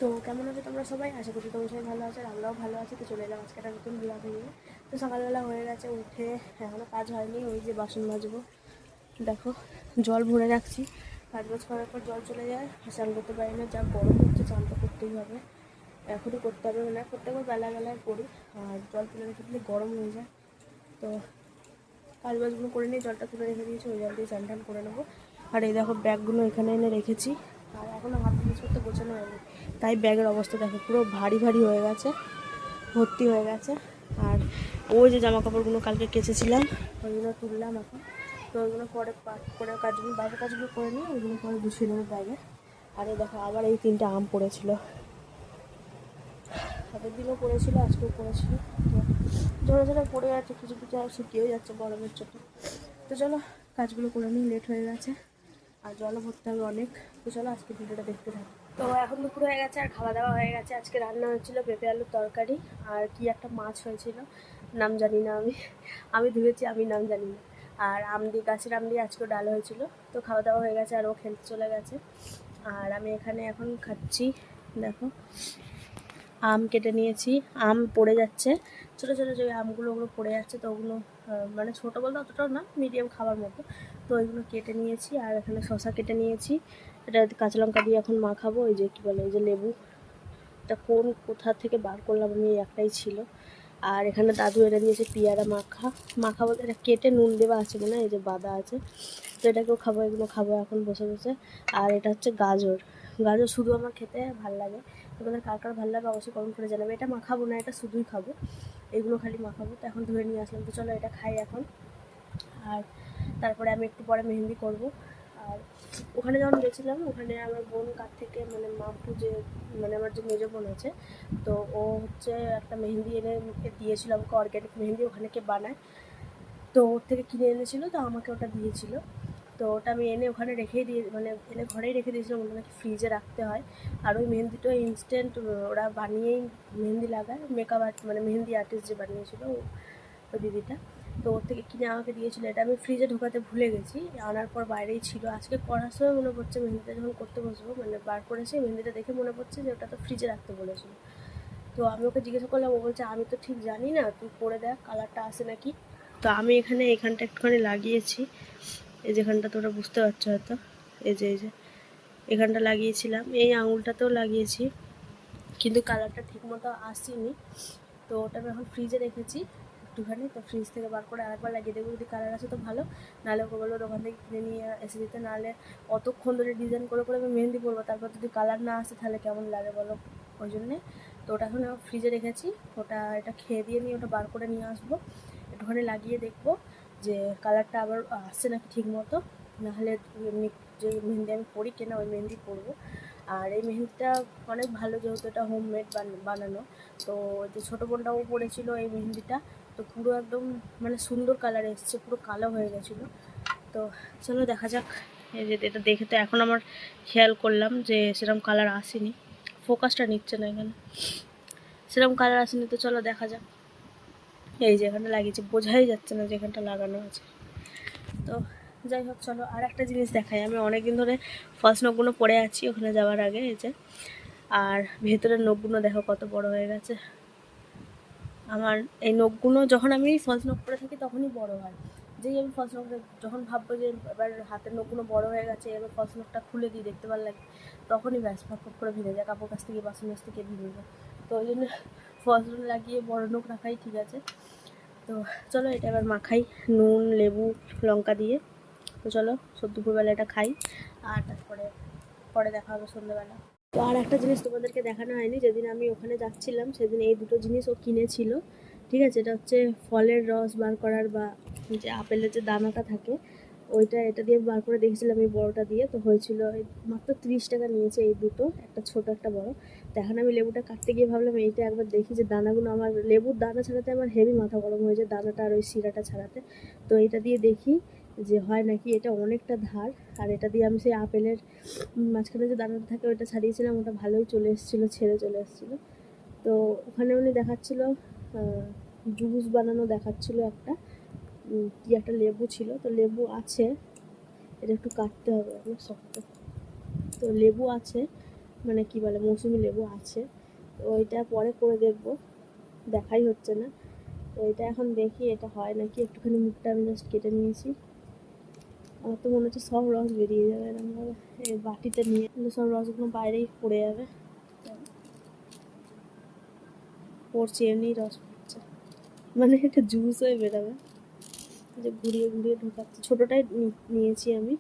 তো কেমন আছো তোমরা সবাই? আশা করি তোমরা সবাই ভালো আছো আর আমরাও ভালো আছি। তো চলে এলাম আজকে একটা নতুন ব্লগ নিয়ে। তো সকালবেলা হয়ে গেছে, উঠে এখনও কাজ হয়নি। ওই যে বাসন মাজবো, দেখো জল ভরে রাখছি। কাজ বাজ করার পর জল চলে যায়, স্নান করতে পারি না, যা গরম হচ্ছে, চান তো করতেই হবে, এখনই করতে হবে। মানে প্রত্যেকবার বেলায় করি, আর জল তুলে রেখে দিলে গরম হয়ে যায়। তো কাজ বাজগুলো করে নিয়ে জলটা তুলে রেখে দিয়েছি, ওই জল দিয়ে চান টান করে নেবো। আর এই দেখো ব্যাগগুলো এখানে এনে রেখেছি, আর এখনও হাত জিনিসপত্র গোছানো হয়নি, তাই ব্যাগের অবস্থা দেখো পুরো ভারী ভারী হয়ে গেছে, ভর্তি হয়ে গেছে। আর ওই যে জামা কাপড়গুলো কালকে কেচেছিলাম, ওইগুলো তুললাম এখন। তো ওইগুলো পরে করে কাজগুলো, বাইরের কাজগুলো করে নিয়ে ওইগুলো পরে গুছিয়ে নেবো ব্যাগে। আর এই দেখো আবার এই 3টে আম পড়েছিল, আগের দিনও পড়েছিল, আজকেও পড়েছিল। তো ঝরে ঝরে পড়ে যাচ্ছে, কিছু কিছু আর শুকিয়েও যাচ্ছে গরমের চোটে। তো চলো কাজগুলো করে নিই, লেট হয়ে গেছে আর জলও ভরতে হবে অনেক। তো চলো আজকে ভিডিওটা দেখতে থাকো। তো এখন দুপুর হয়ে গেছে আর খাওয়া দাওয়া হয়ে গেছে। আজকে রান্না হয়েছিল পেঁপে আলুর তরকারি, আর কি একটা মাছ হয়েছিল, নাম জানি না আমি, আমি ধুয়েছি, আমি নাম জানি না। আর গাছের আম দিয়ে আজকেও ডাল হয়েছিল। তো খাওয়া দাওয়া হয়ে গেছে আর ও খেলতে চলে গেছে। আর আমি এখানে এখন খাচ্ছি, দেখো আম কেটে নিয়েছি। আম পড়ে যাচ্ছে, ছোটো ছোটো যে আমগুলো, ওগুলো পড়ে যাচ্ছে। তো ওগুলো মানে ছোটো বলতে অতটাও না, মিডিয়াম খাবার মতো। তো ওইগুলো কেটে নিয়েছি। আর এখানে শসা কেটে নিয়েছি, এটা কাঁচা লঙ্কা দিয়ে এখন মাখাবো। এই যে কী বলে, এই যে লেবু, এটা কোথা থেকে বার করলাম আমি, একটাই ছিল। আর এখানে দাদু এনে দিয়েছে পেয়ারা মাখা বলতে এটা কেটে নুন দেওয়া আছে মনে হয়, এই যে বাদা আছে। তো এটাকেও খাবো, এগুলো খাবো এখন বসে বসে। আর এটা হচ্ছে গাজর, গাজর শুধু আমার খেতে ভাল লাগে। তোমাদের কার কার ভালো লাগে অবশ্যই কমেন্ট করে জানাবে। এটা মাখাবো না, এটা শুধুই খাবো, এগুলো খালি মাখাবো। তো এখন ধরে নিয়ে আসলাম, তো চলো এটা খাই এখন। আর তারপরে আমি একটু পরে মেহেন্দি করব। আর ওখানে যখন গেছিলাম, ওখানে আমার বোন কাছ থেকে, মানে মাম্পু যে, মানে আমার যে মেজো বোন আছে, তো ও হচ্ছে একটা মেহেন্দি এনে দিয়েছিল আমাকে, অর্গ্যানিক মেহেন্দি ওখানে কে বানায়। তো ওর থেকে কিনে এনেছিল, তো আমাকে ওটা দিয়েছিল। তো ওটা আমি এনে ওখানে রেখেই দিয়ে, মানে এনে ঘরেই রেখে দিয়েছিলাম, ওটা নাকি ফ্রিজে রাখতে হয়। আর ওই মেহেন্দিটা ইনস্ট্যান্ট ওরা বানিয়েই মেহেন্দি লাগায়, মেকআপ আর্ট মানে মেহেন্দি আর্টিস্ট যে বানিয়েছিল ওই দিদিটা, তো ওর থেকে কিনে আমাকে দিয়েছিলো। এটা আমি ফ্রিজে ঢোকাতে ভুলে গেছি, আনার পর বাইরেই ছিল। আজকে করার সময় মনে পড়ছে, মেহেন্দিটা যখন করতে বসবো, মানে বার করেছে মেহেন্দিটা দেখে মনে পড়ছে যে ওটা তো ফ্রিজে রাখতে বলেছিল। তো আমি ওকে জিজ্ঞাসা করলাম, ও বলছে আমি তো ঠিক জানি না, তুই করে দেখ কালারটা আসে নাকি। তো আমি এখানটা একটুখানি লাগিয়েছি, এই যেখানটা তোরা বুঝতে পারছো হয়তো, এই যে এখানটা লাগিয়েছিলাম, এই আঙুলটাতেও লাগিয়েছি, কিন্তু কালারটা ঠিক মতো আসেনি। তো ওটা আমি এখন ফ্রিজে রেখেছি একটুখানি। তো ফ্রিজ থেকে বার করে আরেকবার লাগিয়ে দেবো, যদি কালার আসে তো ভালো, নাহলে ওকে বলবো দোকান থেকে কিনে নিয়ে এসে দিতে। নাহলে অতক্ষণ ধরে ডিজাইন করে করে আমি মেহেন্দি করবো, তারপর যদি কালার না আসে তাহলে কেমন লাগে বলো, ওই জন্যে। তো ওটা এখন ফ্রিজে রেখেছি, এটা খেয়ে দিয়ে নিয়ে ওটা বার করে নিয়ে আসবো, একটুখানি লাগিয়ে দেখবো যে কালারটা আবার আসছে নাকি ঠিক মতো। নাহলে এমনি যে মেহেন্দি আমি পরি কেনা, ওই মেহেন্দি পরবো। আর এই মেহেন্দিটা অনেক ভালো, যেহেতু এটা হোমমেড বানানো। তো যে ছোটো বোনটাও পড়েছিল এই মেহেন্দিটা, তো পুরো একদম মানে সুন্দর কালার এসছে, পুরো কালো হয়ে গেছিলো। তো চলো দেখা যাক। এই যে এটা দেখে তো এখন আমার খেয়াল করলাম যে সেরকম কালার আসেনি, ফোকাসটা নিচ্ছে না এখানে, সেরকম কালার আসেনি। তো চলো দেখা যাক। এই যে এখানটা লাগিয়েছি, বোঝাই যাচ্ছে না যে এখানটা লাগানো আছে। তো যাই হোক, চলো আর একটা জিনিস দেখাই। আমি অনেক দিন ধরে ফার্স্ট নখগুলো পরে আছি ওখানে যাওয়ার আগে, এই যে, আর ভেতরের নখগুলো দেখো কত বড় হয়ে গেছে। আমার এই নখগুলো যখন আমি ফার্স্ট নখ পরে থাকি তখনই বড় হয়। যেই আমি ফার্স্ট নখটা যখন ভাববো যে এবার হাতের নখগুলো বড় হয়ে গেছে, এবার ফার্স্ট নখটা খুলে দিই দেখতে ভালো লাগে, তখনই ব্যাস ফট ফট করে ভেঙে যায়, কাপড় কাছ থেকে বাসন কাছ থেকে ভেঙে যায়। তো ওই জন্য ফার্স্ট নখ লাগিয়ে বড় নখ রাখাই ঠিক আছে। তো চলো এটা এবার মাখাই নুন লেবু লঙ্কা দিয়ে। তো চলো দুপুরবেলা এটা খাই, আর তারপরে পরে দেখা হবে সন্ধ্যেবেলা। তো আর একটা জিনিস তোমাদেরকে দেখানো হয়নি, যেদিন আমি ওখানে যাচ্ছিলাম সেদিন এই দুটো জিনিস ও কিনেছিল, ঠিক আছে। এটা হচ্ছে ফলের রস বার করার, বা যে আপেলের যে দানাটা থাকে ওইটা, এটা দিয়ে বার করে দেখেছিলাম এই বড়োটা দিয়ে। তো হয়েছিল মাত্র 30 টাকা নিয়েছে এই দুটো, একটা ছোট একটা বড়। তো এখন আমি লেবুটা কাটতে গিয়ে ভাবলাম এইটা একবার দেখি যে দানাগুলো, আমার লেবুর দানা ছাড়াতে আমার হেভি মাথা গরম হয়ে যায়, দানাটা আর ওই শিরাটা ছাড়াতে। তো এটা দিয়ে দেখি যে হয় নাকি। এটা অনেকটা ধার, আর এটা দিয়ে আমি সেই আপেলের মাঝখানে যে দানাটা থাকে ওইটা ছাড়িয়েছিলাম, ওটা ভালোই চলে এসেছিলো, ছেড়ে চলে এসেছিলো। তো ওখানে উনি দেখাচ্ছিলো জুস বানানো দেখাচ্ছিলো একটা, কি একটা লেবু ছিল। তো লেবু আছে, এটা একটু কাটতে হবে, অনেক শক্ত। তো লেবু আছে, মানে কি বলে মৌসুমি লেবু আছে, তো ওইটা পরে করে দেখবো, দেখাই হচ্ছে না। তো এটা এখন দেখি এটা হয় নাকি। একটুখানি মুখটা আমি জাস্ট কেটে নিয়েছি, আমার তো মনে হচ্ছে সব রস বেরিয়ে যাবে এরকমভাবে। এই বাটিতে নিয়ে সব রসগুলো বাইরেই পড়ে যাবে। পড়ছে, এমনি রস পড়ছে, মানে এটা জুস হয়ে বেরোবে। যে ঘুরিয়ে ঘুরিয়ে ঢোকাচ্ছে, ছোটোটাই নিয়েছি আমি।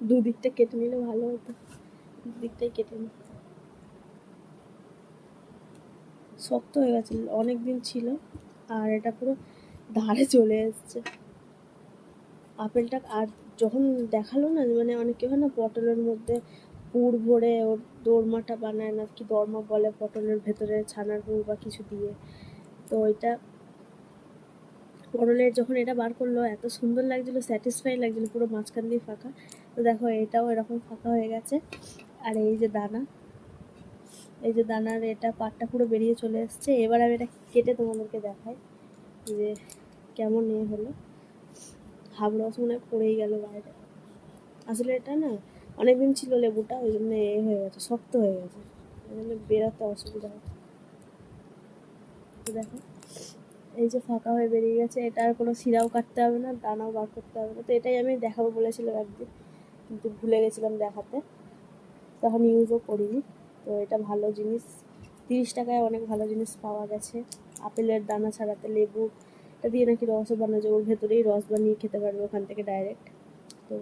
দুদিকটা কেটে নিলে ভালো হতো, দুদিকটাই কেটে নিই। শক্ত হয়ে গেছে, অনেক দিন ছিল, আর এটা পুরো ধারে চলে এসছে আপেলটা। আর যখন দেখালো না, মানে অনেকে হয় না পটলের মধ্যে পুর ভরে ওর দোরমাটা বানায় না, কি দরমা বলে, পটলের ভেতরে ছানার পুর বা কিছু দিয়ে। তো ওইটা পটলের যখন এটা বার করলো এত সুন্দর লাগছিলো, স্যাটিসফাই লাগছিলো, পুরো মাঝখান দিয়ে ফাঁকা। তো দেখো এটাও এরকম ফাঁকা হয়ে গেছে। আর এই যে দানা, এই যে দানার এটা পাটটা পুরো বেরিয়ে চলে এসছে। এবার আমি এটা কেটে তোমাদেরকে দেখাই যে কেমন এ হলো। হাফ রস মনে হয় পড়েই গেল বাইরে। আসলে এটা না অনেকদিন ছিল লেবুটা, ওই জন্য এ হয়ে গেছে, শক্ত হয়ে গেছে, ওই জন্য বেরোতে অসুবিধা হয়। তো দেখো এই যে ফাঁকা হয়ে বেরিয়ে গেছে, এটা আর কোনো শিরাও কাটতে হবে না, দানাও বার করতে হবে না। তো এটাই আমি দেখাবো বলেছিলাম একদিন, কিন্তু ভুলে গেছিলাম দেখাতে, তখন ইউজও করিনি। তো এটা ভালো জিনিস, 30 টাকায় অনেক ভালো জিনিস পাওয়া গেছে। আপেলের দানা ছাড়াতে লেবু এটা দিয়ে নাকি রসও বানানো যায়, ওর ভেতরেই রস বানিয়ে খেতে পারবে ওখান থেকে ডাইরেক্ট। তো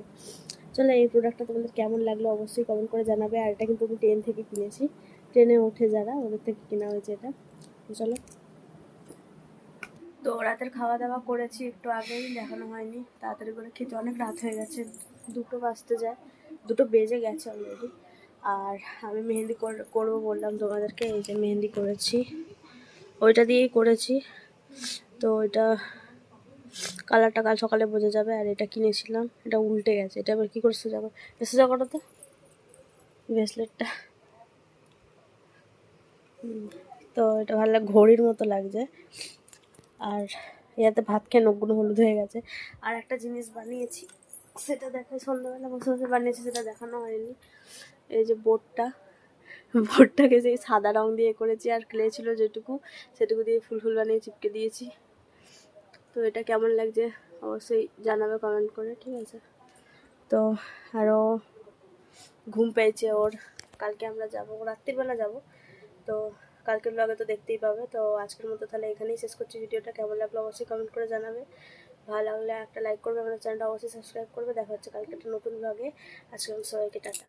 চলো, এই প্রোডাক্টটা তোমাদের কেমন লাগলো অবশ্যই কমেন্ট করে জানাবে। আর এটা কিন্তু আমি ট্রেন থেকে কিনেছি, ট্রেনে ওঠে যারা ওদের থেকে কেনা হয়েছে এটা। চলো, তো রাতের খাওয়া দাওয়া করেছি একটু আগেই, দেখানো হয়নি, তাড়াতাড়ি করে খেতে অনেক রাত হয়ে গেছে, 2টো বাজতে যায়, 2টো বেজে গেছে অলরেডি। আর আমি মেহেন্দি করবো বললাম তোমাদেরকে, এই যে মেহেন্দি করেছি, ওইটা দিয়েই করেছি। তো ওইটা কালারটা কাল সকালে বোঝা যাবে। আর এটা কিনেছিলাম, এটা উল্টে গেছে, এটা আবার কী করে সোজা করো তো ব্রেসলেটটা। তো এটা ভালো ঘড়ির মতো লাগছে। আর ইয়াতে ভাত খেয়ে নখগুলো হলুদ হয়ে গেছে। আর একটা জিনিস বানিয়েছি, সেটা দেখাই, সন্ধ্যাবেলা বসে বসে বানিয়েছি, সেটা দেখানো হয়নি। এই যে বোর্ডটাকে সেই সাদা রং দিয়ে করেছি, আর ক্লে ছিল যেটুকু সেটুকু দিয়ে ফুল বানিয়ে চিপকে দিয়েছি। তো এটা কেমন লাগছে অবশ্যই জানাবে কমেন্ট করে, ঠিক আছে? তো আরও ঘুম পেয়েছে ওর, কালকে আমরা যাবো, রাত্রিবেলা যাব। তো কালকের ব্লগে তো দেখতেই পাবে। তো আজকের মতো তাহলে এখানেই শেষ করছি ভিডিওটা। কেমন লাগলো অবশ্যই কমেন্ট করে জানাবে, ভালো লাগলে একটা লাইক করবে, আমাদের চ্যানেলটা অবশ্যই সাবস্ক্রাইব করবে। দেখা হচ্ছে কালকে একটা নতুন ব্লগে। আজকে সবাইকে টাটা।